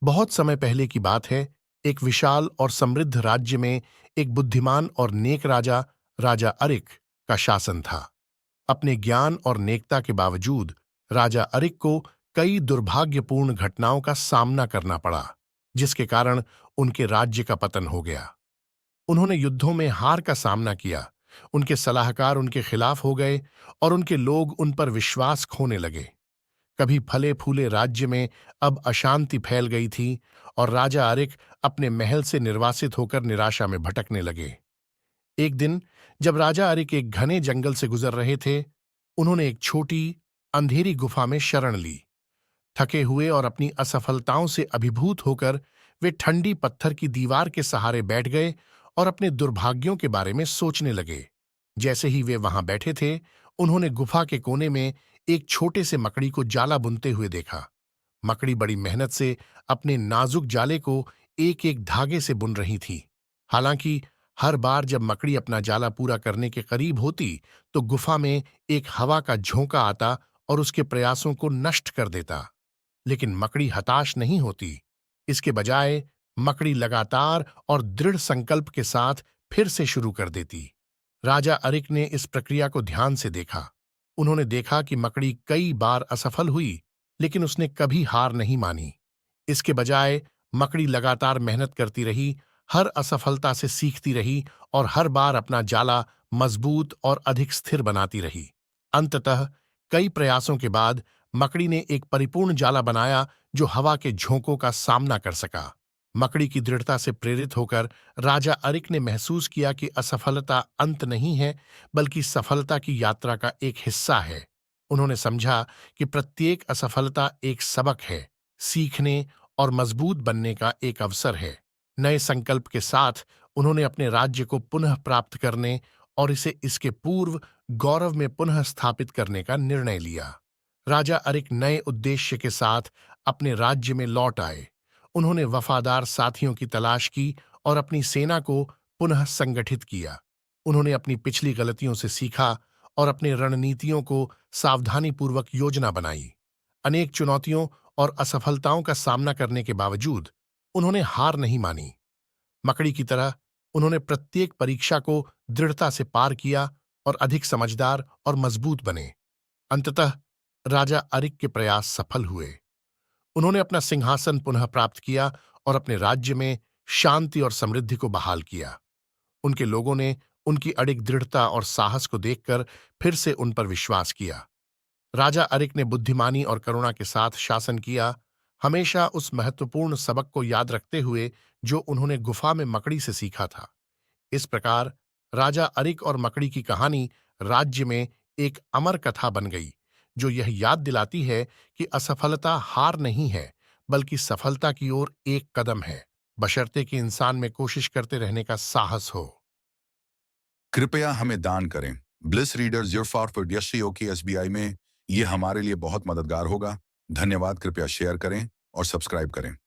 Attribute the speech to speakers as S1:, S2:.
S1: बहुत समय पहले की बात है। एक विशाल और समृद्ध राज्य में एक बुद्धिमान और नेक राजा, राजा अरिक का शासन था। अपने ज्ञान और नेकता के बावजूद राजा अरिक को कई दुर्भाग्यपूर्ण घटनाओं का सामना करना पड़ा, जिसके कारण उनके राज्य का पतन हो गया। उन्होंने युद्धों में हार का सामना किया, उनके सलाहकार उनके खिलाफ हो गए और उनके लोग उन पर विश्वास खोने लगे। कभी फले फूले राज्य में अब अशांति फैल गई थी और राजा अरिक अपने महल से निर्वासित होकर निराशा में भटकने लगे। एक दिन जब राजा अरिक एक घने जंगल से गुजर रहे थे, उन्होंने एक छोटी अंधेरी गुफा में शरण ली। थके हुए और अपनी असफलताओं से अभिभूत होकर वे ठंडी पत्थर की दीवार के सहारे बैठ गए और अपने दुर्भाग्यों के बारे में सोचने लगे। जैसे ही वे वहां बैठे थे, उन्होंने गुफा के कोने में एक छोटे से मकड़ी को जाला बुनते हुए देखा। मकड़ी बड़ी मेहनत से अपने नाजुक जाले को एक एक धागे से बुन रही थी। हालांकि हर बार जब मकड़ी अपना जाला पूरा करने के करीब होती, तो गुफा में एक हवा का झोंका आता और उसके प्रयासों को नष्ट कर देता। लेकिन मकड़ी हताश नहीं होती। इसके बजाय मकड़ी लगातार और दृढ़ संकल्प के साथ फिर से शुरू कर देती। राजा अरिक ने इस प्रक्रिया को ध्यान से देखा। उन्होंने देखा कि मकड़ी कई बार असफल हुई, लेकिन उसने कभी हार नहीं मानी। इसके बजाय मकड़ी लगातार मेहनत करती रही, हर असफलता से सीखती रही और हर बार अपना जाला मजबूत और अधिक स्थिर बनाती रही। अंततः कई प्रयासों के बाद मकड़ी ने एक परिपूर्ण जाला बनाया जो हवा के झोंकों का सामना कर सका। मकड़ी की दृढ़ता से प्रेरित होकर राजा अरिक ने महसूस किया कि असफलता अंत नहीं है, बल्कि सफलता की यात्रा का एक हिस्सा है। उन्होंने समझा कि प्रत्येक असफलता एक सबक है, सीखने और मजबूत बनने का एक अवसर है। नए संकल्प के साथ उन्होंने अपने राज्य को पुनः प्राप्त करने और इसे इसके पूर्व गौरव में पुनः स्थापित करने का निर्णय लिया। राजा अरिक नए उद्देश्य के साथ अपने राज्य में लौट आए। उन्होंने वफादार साथियों की तलाश की और अपनी सेना को पुनः संगठित किया। उन्होंने अपनी पिछली गलतियों से सीखा और अपने रणनीतियों को सावधानीपूर्वक योजना बनाई। अनेक चुनौतियों और असफलताओं का सामना करने के बावजूद उन्होंने हार नहीं मानी। मकड़ी की तरह उन्होंने प्रत्येक परीक्षा को दृढ़ता से पार किया और अधिक समझदार और मजबूत बने। अंततः राजा अरिक के प्रयास सफल हुए। उन्होंने अपना सिंहासन पुनः प्राप्त किया और अपने राज्य में शांति और समृद्धि को बहाल किया। उनके लोगों ने उनकी अडिग दृढ़ता और साहस को देखकर फिर से उन पर विश्वास किया। राजा अरिक ने बुद्धिमानी और करुणा के साथ शासन किया, हमेशा उस महत्वपूर्ण सबक को याद रखते हुए जो उन्होंने गुफा में मकड़ी से सीखा था। इस प्रकार राजा अरिक और मकड़ी की कहानी राज्य में एक अमर कथा बन गई, जो यह याद दिलाती है कि असफलता हार नहीं है, बल्कि सफलता की ओर एक कदम है, बशर्ते कि इंसान में कोशिश करते रहने का साहस हो।
S2: कृपया हमें दान करें। Bliss readers your for Yeshi की एसबीआई में ये हमारे लिए बहुत मददगार होगा। धन्यवाद। कृपया शेयर करें और सब्सक्राइब करें।